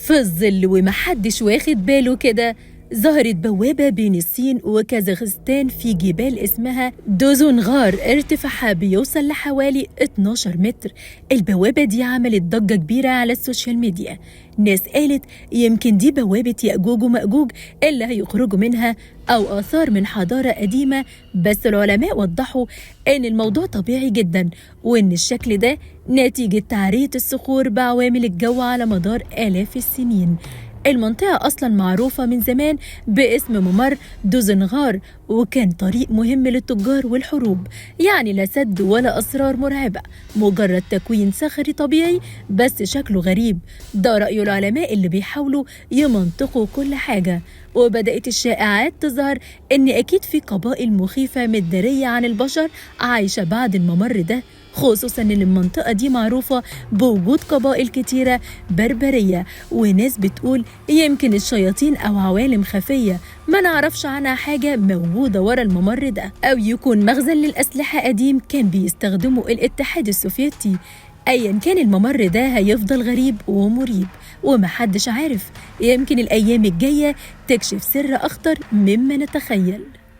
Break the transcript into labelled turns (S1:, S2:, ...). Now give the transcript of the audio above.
S1: في الظل ومحدش واخد باله كده، ظهرت بوابة بين الصين وكازاخستان في جبال اسمها دوزونغار، ارتفاعها بيوصل لحوالي 12 متر. البوابة دي عملت ضجة كبيرة على السوشيال ميديا. ناس قالت يمكن دي بوابة يأجوج ومأجوج اللي هيخرجوا منها، أو آثار من حضارة قديمة. بس العلماء وضحوا إن الموضوع طبيعي جدا، وإن الشكل ده نتيجة تعرية الصخور بعوامل الجو على مدار آلاف السنين. المنطقة أصلاً معروفة من زمان باسم ممر دوزنغار، وكان طريق مهم للتجار والحروب. يعني لا سد ولا أسرار مرعبة، مجرد تكوين صخري طبيعي بس شكله غريب. ده رأي العلماء اللي بيحاولوا يمنطقوا كل حاجة. وبدأت الشائعات تظهر إن أكيد في قبائل مخيفة متدارية عن البشر عايشة بعد الممر ده، خصوصاً إن المنطقة دي معروفة بوجود قبائل كتيرة بربرية. وناس بتقول يمكن الشياطين أو عوالم خفية ما نعرفش عنها حاجة موجودة ورا الممر ده، أو يكون مخزن للأسلحة قديم كان بيستخدمه الاتحاد السوفيتي. أيا كان الممر ده هيفضل غريب ومريب، ومحدش عارف، يمكن الأيام الجاية تكشف سر أخطر مما نتخيل.